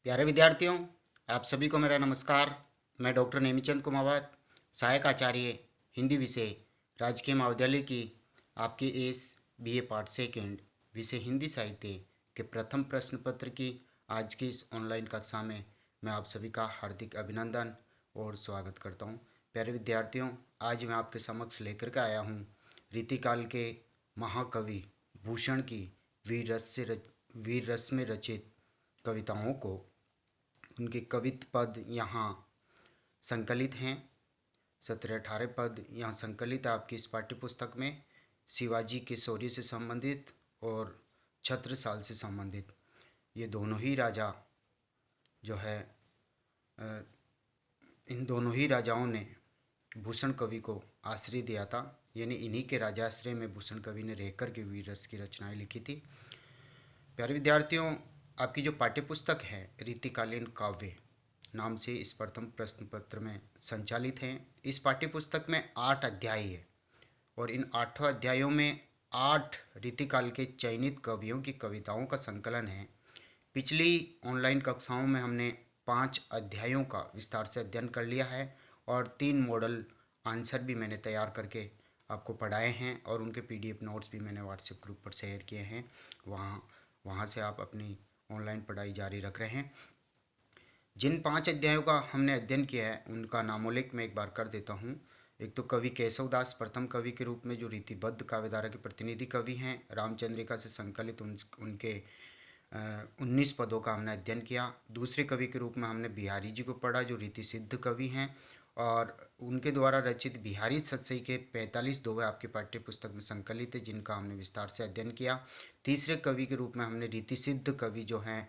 प्यारे विद्यार्थियों, आप सभी को मेरा नमस्कार। मैं डॉक्टर नेमीचंद कुमावत, सहायक आचार्य हिंदी विषय, राजकीय महाविद्यालय की आपके एस बीए पार्ट सेकेंड विषय हिंदी साहित्य के प्रथम प्रश्न पत्र की आज की इस ऑनलाइन कक्षा में मैं आप सभी का हार्दिक अभिनंदन और स्वागत करता हूं। प्यारे विद्यार्थियों, आज मैं आपके समक्ष लेकर के आया हूं रीतिकाल के महाकवि भूषण की वीर रस में रचित कविताओं को। उनके कवित पद यहाँ संकलित हैं। 17-18 पद यहाँ संकलित है आपकी इस पाठ्य पुस्तक में। शिवाजी के शौर्य से संबंधित और छत्रसाल से संबंधित ये दोनों ही राजा जो है इन दोनों ही राजाओं ने भूषण कवि को आश्रय दिया था, यानी इन्हीं के राजाश्रय में भूषण कवि ने रहकर के वीर रस की रचनाएं लिखी थी। प्यारे विद्यार्थियों, आपकी जो पाठ्य पुस्तक है रीतिकालीन काव्य नाम से इस प्रथम प्रश्न पत्र में संचालित है। इस पाठ्य पुस्तक में 8 अध्याय है और इन 8 अध्यायों में 8 रीतिकाल के चयनित कवियों की कविताओं का संकलन है। पिछली ऑनलाइन कक्षाओं में हमने 5 अध्यायों का विस्तार से अध्ययन कर लिया है और 3 मॉडल आंसर भी मैंने तैयार करके आपको पढ़ाए हैं और उनके पीडीएफ नोट्स भी मैंने व्हाट्सएप ग्रुप पर शेयर किए हैं। वहाँ से आप अपनी ऑनलाइन पढ़ाई जारी रख रहे हैं। जिन 5 अध्यायों का हमने अध्ययन किया है उनका नामोल्लेख मैं एक बार कर देता हूँ। एक तो कवि केशवदास प्रथम कवि के रूप में जो रीतिबद्ध काव्यधारा के प्रतिनिधि कवि हैं, रामचंद्रिका से संकलित उनके 19 पदों का हमने अध्ययन किया। दूसरे कवि के रूप में हमने बिहारी जी को पढ़ा जो रीति सिद्ध कवि हैं और उनके द्वारा रचित बिहारी सतसई के 45 दोहे आपके पाठ्य पुस्तक में संकलित है, जिनका हमने विस्तार से अध्ययन किया। तीसरे कवि के रूप में हमने रीति सिद्ध कवि जो हैं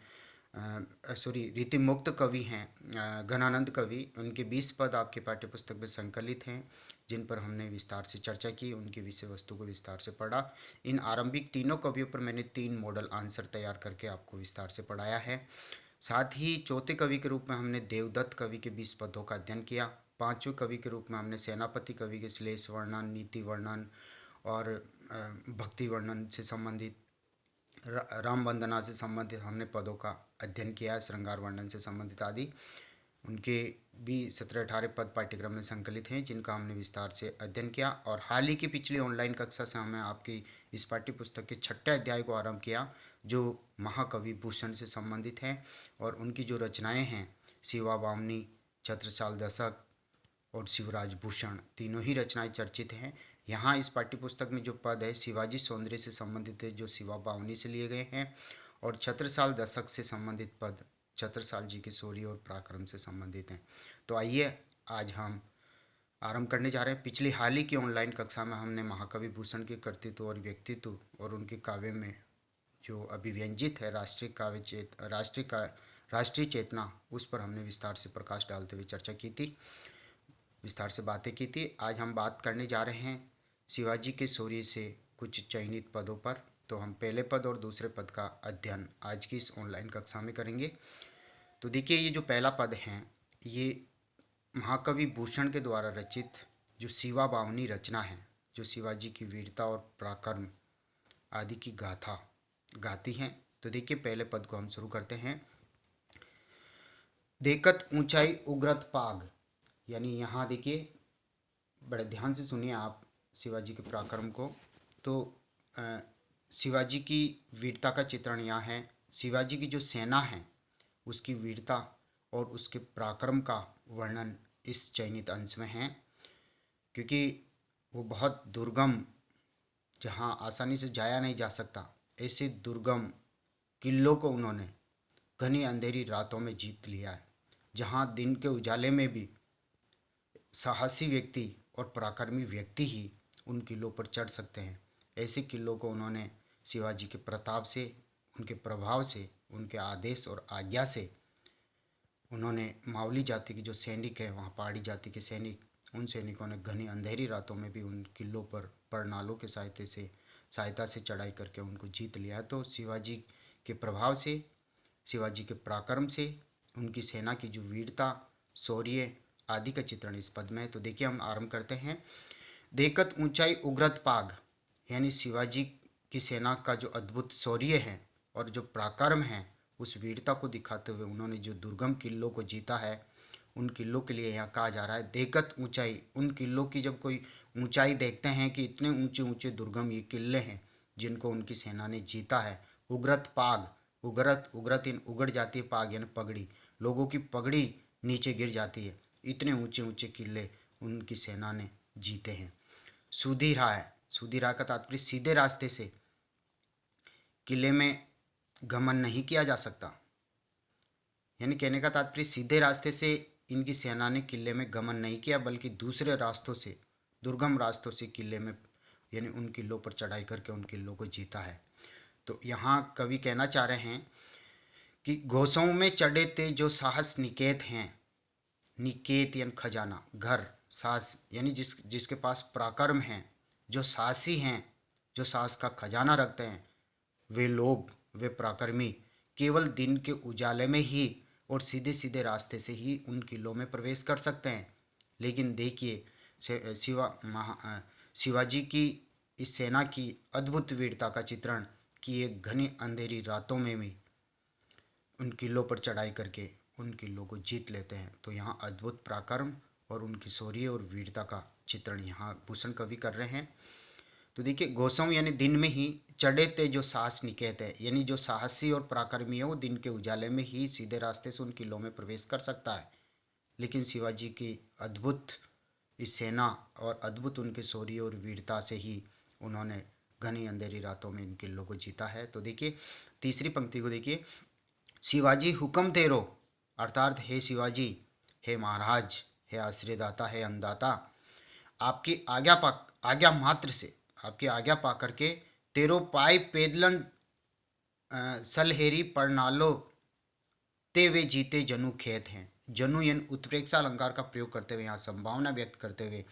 रीति मुक्त कवि हैं घनानंद कवि, उनके 20 पद आपके पाठ्य पुस्तक में संकलित हैं, जिन पर हमने विस्तार से चर्चा की, उनकी विषय वस्तु को विस्तार से पढ़ा। इन आरंभिक तीनों कवियों पर मैंने 3 मॉडल आंसर तैयार करके आपको विस्तार से पढ़ाया है। साथ ही चौथे कवि के रूप में हमने देवदत्त कवि के 20 पदों का अध्ययन किया। पांचवें कवि के रूप में हमने सेनापति कवि के श्लेष वर्णन, नीति वर्णन और भक्ति वर्णन से संबंधित, राम वंदना से संबंधित हमने पदों का अध्ययन किया है, श्रृंगार वर्णन से संबंधित आदि। उनके भी 17-18 पद पाठ्यक्रम में संकलित हैं, जिनका हमने विस्तार से अध्ययन किया। और हाल ही की पिछली ऑनलाइन कक्षा से हमें आपकी इस पाठ्य पुस्तक के 6ठे अध्याय को आरंभ किया, जो महाकवि भूषण से संबंधित हैं और उनकी जो रचनाएं हैं शिवा बावनी, छत्रसाल दशक और शिवराज भूषण, तीनों ही रचनाएं चर्चित हैं। यहाँ इस पाठ्य पुस्तक में जो पद है शिवाजी सौंदर्य से संबंधित है, जो शिवा बावनी से लिए गए हैं, और छत्रसाल दशक से संबंधित पद छत्रसाल जी के शौर्य और पराक्रम से संबंधित हैं। तो आइए आज हम आरंभ करने जा रहे हैं। पिछली हाल ही की ऑनलाइन कक्षा में हमने महाकवि भूषण के कर्तृत्व और व्यक्तित्व और उनके काव्य में जो अभिव्यंजित है राष्ट्रीय चेतना, उस पर हमने विस्तार से प्रकाश डालते हुए चर्चा की थी, विस्तार से बातें की थी। आज हम बात करने जा रहे हैं शिवाजी के शौर्य से कुछ चयनित पदों पर। तो हम पहले पद और दूसरे पद का अध्ययन आज की इस ऑनलाइन कक्षा में करेंगे। तो देखिए, ये जो पहला पद है ये महाकवि भूषण के द्वारा रचित जो शिवा बावनी रचना है, जो शिवाजी की वीरता और पराक्रम आदि की गाथा गाती हैं। तो देखिए, पहले पद को हम शुरू करते हैं। देखत ऊंचाई उग्रत पाग, यानी यहाँ देखिए बड़े ध्यान से सुनिए आप शिवाजी के पराक्रम को। तो शिवाजी की वीरता का चित्रण यहाँ है। शिवाजी की जो सेना है उसकी वीरता और उसके पराक्रम का वर्णन इस चयनित अंश में है, क्योंकि वो बहुत दुर्गम, जहाँ आसानी से जाया नहीं जा सकता, ऐसे दुर्गम किलों को उन्होंने घनी अंधेरी रातों में जीत लिया है। जहाँ दिन के उजाले में भी साहसी व्यक्ति और पराक्रमी व्यक्ति ही उन किलों पर चढ़ सकते हैं, ऐसे किलों को उन्होंने शिवाजी के प्रताप से, उनके प्रभाव से, उनके आदेश और आज्ञा से उन्होंने मावली जाति के जो सैनिक है, वहाँ पहाड़ी जाति के सैनिक, उन सैनिकों ने घनी अंधेरी रातों में भी उन किलों पर परनालों के सहायता से चढ़ाई करके उनको जीत लिया। तो शिवाजी के प्रभाव से, शिवाजी के पराक्रम से, उनकी सेना की जो वीरता, शौर्य आदि का चित्रण इस पद में है। तो देखिए, हम आरंभ करते हैं। देखत ऊंचाई उग्रत पाग, यानी शिवाजी की सेना का जो अद्भुत शौर्य है और जो पराक्रम है उस वीरता को दिखाते हुए उन्होंने जो दुर्गम किलों को जीता है, उन किलों के लिए यहाँ कहा जा रहा है देखत ऊंचाई। उन किलों की जब कोई ऊंचाई देखते हैं कि इतने ऊंचे ऊंचे दुर्गम ये किले हैं जिनको उनकी सेना ने जीता है। उग्रत पाग, उग्रत इन उगड़ जाती है, पाग यानी पगड़ी, लोगों की पगड़ी नीचे गिर जाती है। इतने ऊंचे ऊंचे किले उनकी सेना ने जीते हैं। सूधी राह, सूधी राह का तात्पर्य सीधे रास्ते से किले में गमन नहीं किया जा सकता, यानी कहने का तात्पर्य सीधे रास्ते से इनकी सेना ने किले में गमन नहीं किया, बल्कि दूसरे रास्तों से, दुर्गम रास्तों से किले में यानी उन किलों पर चढ़ाई करके उन किलों को जीता है। तो यहाँ कवि कहना चाह रहे हैं कि घोषों में चढ़े थे जो साहस निकेत हैं, निकेत यानी खजाना, घर, साहस यानी जिसके पास पराक्रम है, जो साहसी हैं, जो साहस का खजाना रखते हैं, वे लोग, वे पराक्रमी केवल दिन के उजाले में ही और सीधे सीधे रास्ते से ही उन किलों में प्रवेश कर सकते हैं। लेकिन देखिए शिवाजी की इस सेना की अद्भुत वीरता का चित्रण कि एक घनी अंधेरी रातों में भी उन किलों पर चढ़ाई करके उन किलों को जीत लेते हैं। तो यहाँ अद्भुत पराक्रम और उनकी शौर्य और वीरता का चित्रण यहाँ भूषण कवि कर रहे हैं। तो देखिए घोषों यानी दिन में ही, चढ़े थे जो साहस निकेत है, यानी जो साहसी और पराक्रमी है वो दिन के उजाले में ही सीधे रास्ते से उन किलों में प्रवेश कर सकता है। लेकिन शिवाजी की अद्भुत इस सेना और अद्भुत उनके शौर्य और वीरता से ही उन्होंने घनी अंधेरी रातों में इन किलों को जीता है। तो देखिए तीसरी पंक्ति को देखिए, शिवाजी हुक्म तेरो, अर्थात हे शिवाजी, हे महाराज, हे आश्रयदाता, हे अन्नदाता, आपकी आज्ञा मात्र से, आपकी आज्ञा पा करके तेरो पाई पेदलन सलहेरी परनालो ते वे जीते जनु खेत हैं। जनु यानी उत्प्रेक्षा अलंकार का प्रयोग करते हुए यहाँ संभावना व्यक्त करते हुए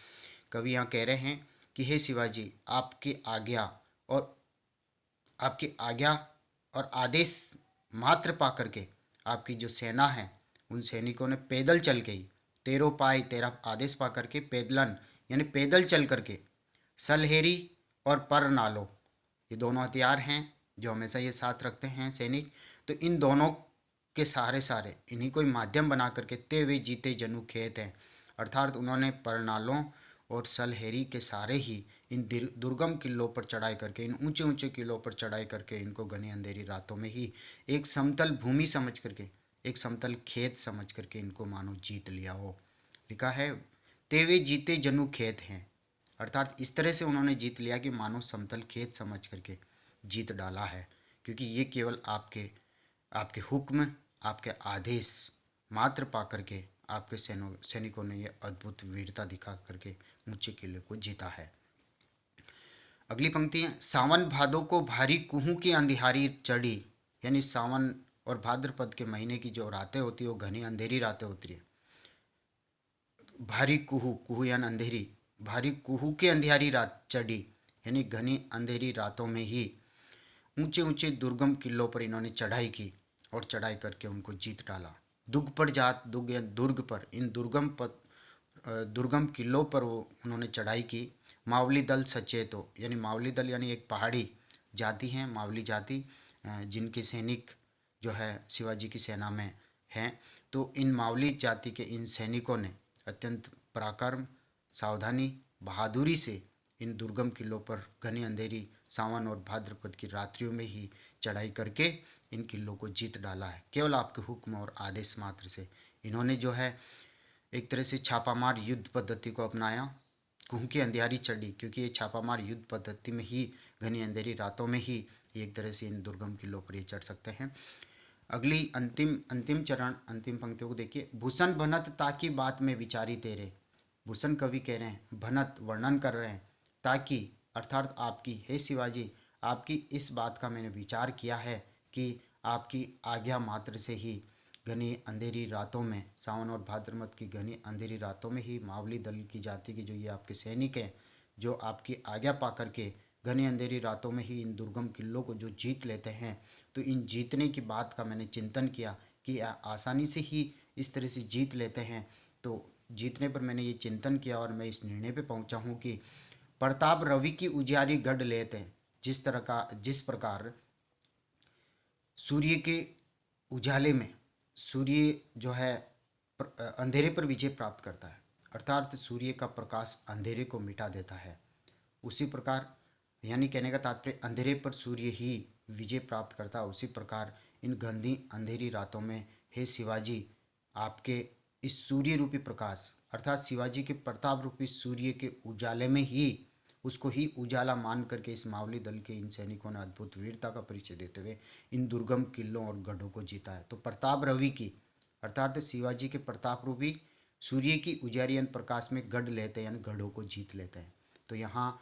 कवि यहाँ कह रहे हैं कि हे शिवाजी, आपकी आज्ञा और आदेश मात्र पा करके आपकी जो सेना है उन सैनिकों ने पैदल चल के ही, तेरो पाई तेरा आदेश पा करके, पैदलन यानी पैदल चल करके, सलहेरी और पर नालो ये दोनों हथियार हैं जो हमेशा ये साथ रखते हैं सैनिक, तो इन दोनों के सारे इन्हीं को माध्यम बना करके ते वे जीते जनु खेत हैं, अर्थात उन्होंने परनालों और सलहेरी के सारे ही इन दुर्गम किलों पर चढ़ाई करके, इन ऊंचे ऊंचे किलों पर चढ़ाई करके इनको घनी अंधेरी रातों में ही एक समतल भूमि समझ करके, एक समतल खेत समझ करके इनको मानो जीत लिया हो। लिखा है ते वे जीते जनु खेत हैं, अर्थात इस तरह से उन्होंने जीत लिया कि मानो समतल खेत समझ करके जीत डाला है, क्योंकि ये केवल आपके हुक्म, आपके आदेश मात्र पा करके आपके सैनिकों ने ये अद्भुत वीरता दिखा करके ऊंचे किले को जीता है। अगली पंक्ति है, सावन भादों को भारी कुहू की अंधियारी चढ़ी, यानी सावन और भाद्रपद के महीने की जो रातें होती है वो घनी अंधेरी रातें होती है। भारी कुहू यानी अंधेरी, भारी कुहू की अंधियारी रात चढ़ी यानी घनी अंधेरी रातों में ही ऊंचे ऊंचे दुर्गम किलों पर इन्होंने चढ़ाई की और चढ़ाई करके उनको जीत डाला। दुर्ग या दुर्ग पर, इन दुर्गम किलों पर उन्होंने चढ़ाई की। मावली दल सचेतो, यानी मावली दल यानी एक पहाड़ी जाति है, मावली जाति, जिनके सैनिक जो है शिवाजी की सेना में हैं। तो इन मावली जाति के इन सैनिकों ने अत्यंत पराक्रम, सावधानी, बहादुरी से इन दुर्गम किलों पर घनी अंधेरी सावन और भाद्रपद की रात्रियों में ही चढ़ाई करके इन किलों को जीत डाला है। केवल आपके हुक्म और आदेश मात्र से इन्होंने जो है एक तरह से छापामार युद्ध पद्धति को अपनाया। कुहू की अंधियारी चढ़ी क्योंकि ये छापामार युद्ध पद्धति में ही, घनी अंधेरी रातों में ही एक तरह से इन दुर्गम किलों पर ये चढ़ सकते हैं। अगली अंतिम चरण, अंतिम पंक्तियों को देखिए, भूषण भनत ताकि बात में विचारी तेरे। भूषण कवि कह रहे हैं, भनत वर्णन कर रहे हैं, ताकि अर्थात आपकी, हे शिवाजी, आपकी इस बात का मैंने विचार किया है कि आपकी आज्ञा मात्र से ही घनी अंधेरी रातों में, सावन और भाद्रपद की घनी अंधेरी रातों में ही मावली दल की जाति के जो ये आपके सैनिक हैं, जो आपकी आज्ञा पा करके घनी अंधेरी रातों में ही इन दुर्गम किलों को जो जीत लेते हैं, तो इन जीतने की बात का मैंने चिंतन किया कि आसानी से ही इस तरह से जीत लेते हैं। तो जीतने पर मैंने ये चिंतन किया और मैं इस निर्णय पे पहुंचा हूँ कि प्रताप रवि की उजियारी गढ़ लेते हैं। जिस प्रकार सूर्य के उजाले में सूर्य जो है अंधेरे पर विजय प्राप्त करता है, अर्थात सूर्य का प्रकाश अंधेरे को मिटा देता है। उसी प्रकार, यानी कहने का तात्पर्य अंधेरे पर सूर्य ही विजय प्राप्त करता है। उसी प्रकार इन गंदी अंधेरी रातों में हे शिवाजी, आपके इस सूर्य रूपी प्रकाश अर्थात शिवाजी के प्रताप रूपी सूर्य के उजाले में ही, उसको ही उजाला मान करके इस मावली दल के इन सैनिकों ने अद्भुत वीरता का परिचय देते हुए इन दुर्गम किलों और गढ़ों को जीता है। तो प्रताप रवि की अर्थात शिवाजी के प्रताप रूपी सूर्य की उजारियन प्रकाश में गढ़ लेते हैं, यानी गढ़ों को जीत लेते हैं। तो यहाँ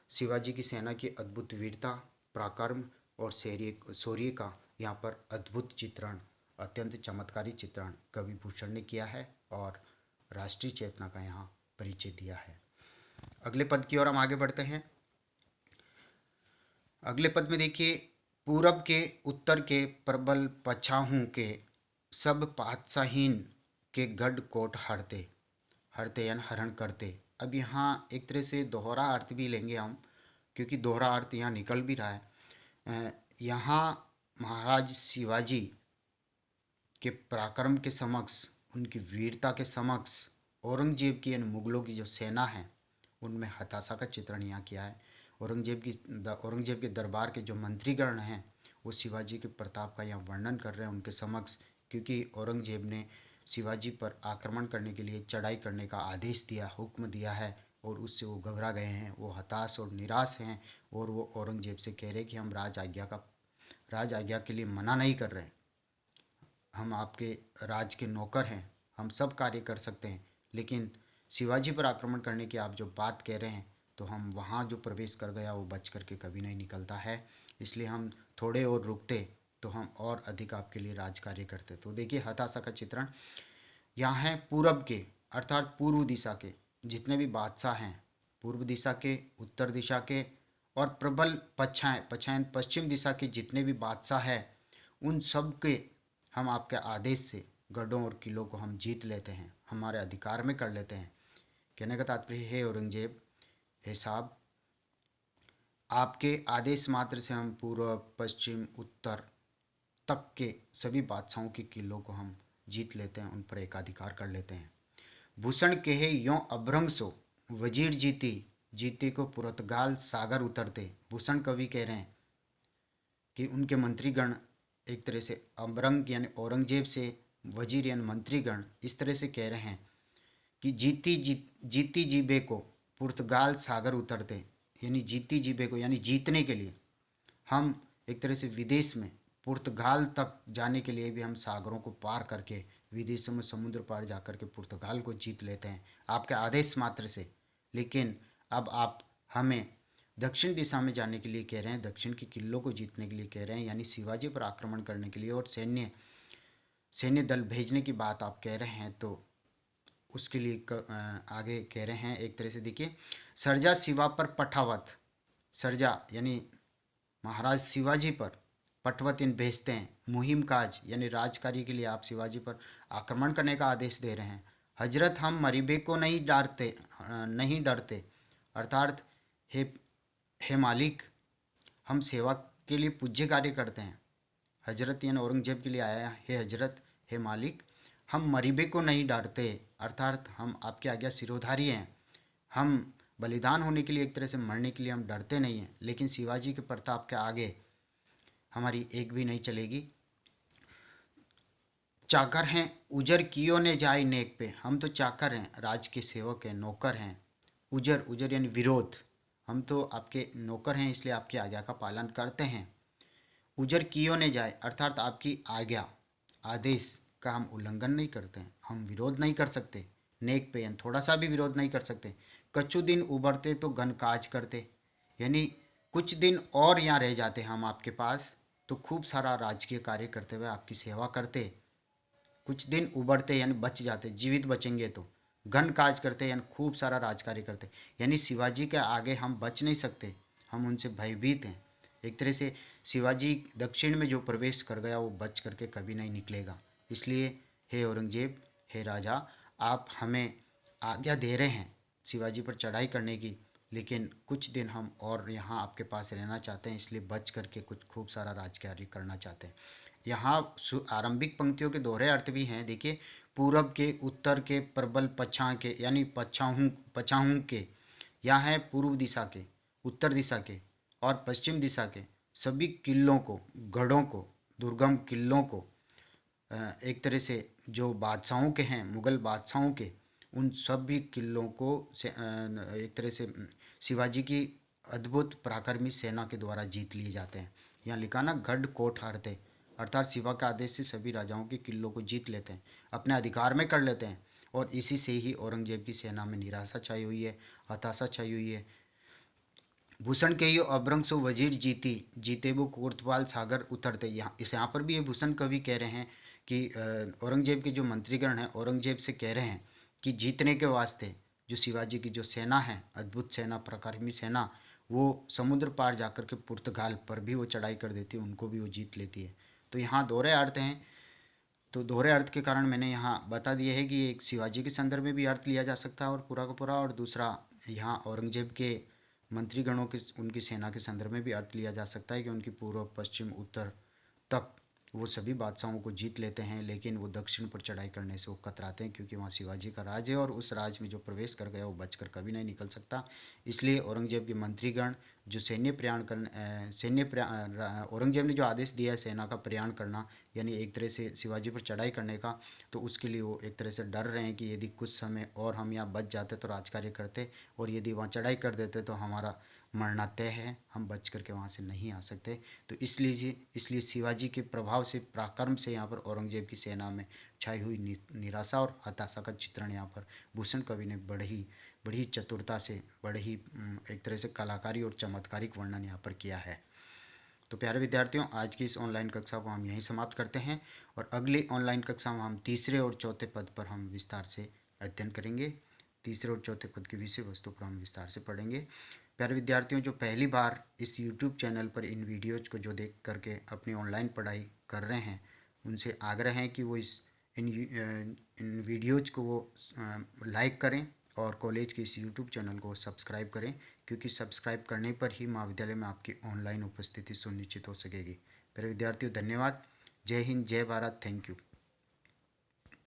शिवाजी की सेना की अद्भुत वीरता, पराक्रम और शौर्य का यहाँ पर अद्भुत चित्रण, अत्यंत चमत्कारी चित्रण कवि भूषण ने किया है और राष्ट्रीय चेतना का यहाँ परिचय दिया है। अगले पद की ओर हम आगे बढ़ते हैं। अगले पद में देखिए, पूरब के उत्तर के प्रबल पछाहू के सब पातशाहीन के गढ़ कोट हरते, हरते यानी हरण करते। अब यहाँ एक तरह से दोहरा अर्थ भी लेंगे हम, क्योंकि दोहरा अर्थ यहाँ निकल भी रहा है। यहाँ महाराज शिवाजी के पराक्रम के समक्ष, उनकी वीरता के समक्ष औरंगजेब की यानी मुगलों की जो सेना है उनमें हताशा का चित्रण यहाँ किया है। औरंगजेब के दरबार के जो मंत्रीगण हैं वो शिवाजी के प्रताप का यहाँ वर्णन कर रहे हैं उनके समक्ष, क्योंकि औरंगजेब ने शिवाजी पर आक्रमण करने के लिए चढ़ाई करने का आदेश दिया, हुक्म दिया है, और उससे वो घबरा गए हैं, वो हताश और निराश हैं, और वो औरंगजेब से कह रहे कि हम राज आज्ञा के लिए मना नहीं कर रहे, हम आपके राज के नौकर हैं, हम सब कार्य कर सकते हैं, लेकिन शिवाजी पर आक्रमण करने की आप जो बात कह रहे हैं तो हम वहाँ जो प्रवेश कर गया वो बच करके कभी नहीं निकलता है, इसलिए हम थोड़े और रुकते तो हम और अधिक आपके लिए राज कार्य करते। तो देखिए हताशा का चित्रण यहाँ है। पूरब के अर्थात पूर्व दिशा के जितने भी बादशाह हैं, पूर्व दिशा के, उत्तर दिशा के और प्रबल पछाएं पश्चिम दिशा के जितने भी बादशाह हैं, उन सब के हम आपके आदेश से गढ़ों और किलों को हम जीत लेते हैं, हमारे अधिकार में कर लेते हैं। कहने का तात्पर्य है औरंगजेब, हे साहब, आपके आदेश मात्र से हम पूर्व पश्चिम उत्तर तक के सभी बादशाहों के किलों को हम जीत लेते हैं, उन पर एकाधिकार कर लेते हैं। भूषण कहे यों अभ्रंग सो वजीर जीती, जीते को पुर्तगाल सागर उतरते। भूषण कवि कह रहे हैं कि उनके मंत्रीगण एक तरह से अभ्रंग यानी औरंगजेब से, वजीर यानी मंत्रीगण इस तरह से कह रहे हैं कि जीती जीबे को पुर्तगाल सागर उतरते, यानी जीती जीबे को यानी जीतने के लिए हम एक तरह से विदेश में पुर्तगाल तक जाने के लिए भी हम सागरों को पार करके विदेशों में समुद्र पार जाकर के पुर्तगाल को जीत लेते हैं आपके आदेश मात्र से। लेकिन अब आप हमें दक्षिण दिशा में जाने के लिए कह रहे हैं, दक्षिण के किलों को जीतने के लिए कह रहे हैं, यानी शिवाजी पर आक्रमण करने के लिए और सैन्य दल भेजने की बात आप कह रहे हैं। तो उसके लिए आगे कह रहे हैं एक तरह से देखिए, सरजा शिवा पर पठावत, सरजा यानी महाराज शिवाजी पर पटवत इन भेजते हैं, मुहिम काज यानी राजकार्य के लिए आप शिवाजी पर आक्रमण करने का आदेश दे रहे हैं। हजरत हम मरीबे को नहीं डरते, अर्थात हे मालिक, हम सेवा के लिए पूज्य कार्य करते हैं। हजरत यानी औरंगजेब के लिए आया है, हे हजरत, हे मालिक, हम मरीबे को नहीं डरते, अर्थात हम आपके आज्ञा सिरोधारी हैं, हम बलिदान होने के लिए एक तरह से मरने के लिए हम डरते नहीं हैं, लेकिन शिवाजी के प्रताप के आगे हमारी एक भी नहीं चलेगी। चाकर हैं उजर कियो ने जाय नेक पे, हम तो चाकर हैं, राज के सेवक हैं, नौकर हैं। उजर यानी विरोध, हम तो आपके नौकर हैं, इसलिए आपकी आज्ञा का पालन करते हैं। उजर कियो ने जाए अर्थात आपकी आज्ञा आदेश का हम उल्लंघन नहीं करते हैं, हम विरोध नहीं कर सकते। नेक पे थोड़ा सा भी विरोध नहीं कर सकते। कछु दिन उबरते तो घन काज करते, यानी कुछ दिन और यहाँ रह जाते हम आपके पास तो खूब सारा राजकीय कार्य करते हुए आपकी सेवा करते। कुछ दिन उबरते यानी बच जाते, जीवित बचेंगे तो घन काज करते यानी खूब सारा राजकार्य करते, यानी शिवाजी के आगे हम बच नहीं सकते, हम उनसे भयभीत हैं। एक तरह से शिवाजी दक्षिण में जो प्रवेश कर गया वो बच करके कभी नहीं निकलेगा। इसलिए हे औरंगजेब, हे राजा, आप हमें आज्ञा दे रहे हैं शिवाजी पर चढ़ाई करने की, लेकिन कुछ दिन हम और यहाँ आपके पास रहना चाहते हैं, इसलिए बच करके कुछ खूब सारा राजकार्य करना चाहते हैं। यहाँ आरंभिक पंक्तियों के दोहरे अर्थ भी हैं। देखिए, पूरब के, उत्तर के, प्रबल पछा के, यानी पछाहू के, यहाँ है पूर्व दिशा के, उत्तर दिशा के और पश्चिम दिशा के सभी किलों को, गढ़ों को, दुर्गम किलों को, एक तरह से जो बादशाहों के हैं, मुगल बादशाहों के, उन सभी किलों को एक तरह से शिवाजी की अद्भुत पराक्रमी सेना के द्वारा जीत लिए जाते हैं। यहाँ लिखा ना, गढ़ कोट हारते, अर्थात शिवा के आदेश से सभी राजाओं के किलों को जीत लेते हैं, अपने अधिकार में कर लेते हैं। और इसी से ही औरंगजेब की सेना में निराशा छाई हुई है, हताशा छाई हुई है। भूषण के यो अभ्रंग सो वजीर जीती, जीते वो कोतवाल सागर उतरते। यहाँ पर भी ये भूषण कवि कह रहे हैं कि औरंगजेब के जो मंत्रीगण हैं औरंगजेब से कह रहे हैं कि जीतने के वास्ते जो शिवाजी की जो सेना है, अद्भुत सेना, पराक्रमी सेना, वो समुद्र पार जाकर के पुर्तगाल पर भी वो चढ़ाई कर देती है, उनको भी वो जीत लेती है। तो यहाँ दोहरे अर्थ हैं। तो दोहरे अर्थ के कारण मैंने यहाँ बता दिया है कि एक शिवाजी के संदर्भ में भी अर्थ लिया जा सकता है और पूरा का पूरा, और दूसरा यहाँ औरंगजेब के मंत्रीगणों के, उनकी सेना के संदर्भ में भी अर्थ लिया जा सकता है कि उनकी पूर्व, पश्चिम, उत्तर तक वो सभी बादशाहों को जीत लेते हैं, लेकिन वो दक्षिण पर चढ़ाई करने से वो कतराते हैं, क्योंकि वहाँ शिवाजी का राज है और उस राज में जो प्रवेश कर गया वो बचकर कभी नहीं निकल सकता। इसलिए औरंगजेब के मंत्रीगण जो औरंगजेब ने जो आदेश दिया है सेना का प्रयाण करना, यानी एक तरह से शिवाजी पर चढ़ाई करने का, तो उसके लिए वो एक तरह से डर रहे हैं कि यदि कुछ समय और हम यहाँ बच जाते तो राजकार्य करते, और यदि वहाँ चढ़ाई कर देते तो हमारा मरना तय है, हम बच करके वहाँ से नहीं आ सकते। तो इसलिए शिवाजी के प्रभाव से, पराक्रम से यहाँ पर औरंगजेब की सेना में छाई हुई निराशा और हताशा का चित्रण यहाँ पर भूषण कवि ने बड़ी चतुरता से, बड़े ही एक तरह से कलाकारी और चमत्कारिक वर्णन यहाँ पर किया है। तो प्यारे विद्यार्थियों, आज की इस ऑनलाइन कक्षा को हम यहीं समाप्त करते हैं, और अगली ऑनलाइन कक्षा में हम तीसरे और चौथे पद पर हम विस्तार से अध्ययन करेंगे। तीसरे और चौथे पद की विषय वस्तु पर हम विस्तार से पढ़ेंगे। प्यारे विद्यार्थियों, जो पहली बार इस YouTube चैनल पर इन वीडियोज़ को जो देख करके अपनी ऑनलाइन पढ़ाई कर रहे हैं, उनसे आग्रह है कि वो इन वीडियोज़ को वो लाइक करें और कॉलेज के इस YouTube चैनल को सब्सक्राइब करें, क्योंकि सब्सक्राइब करने पर ही महाविद्यालय में आपकी ऑनलाइन उपस्थिति सुनिश्चित हो सकेगी। प्यारे विद्यार्थियों, धन्यवाद। जय हिंद, जय भारत, थैंक यू।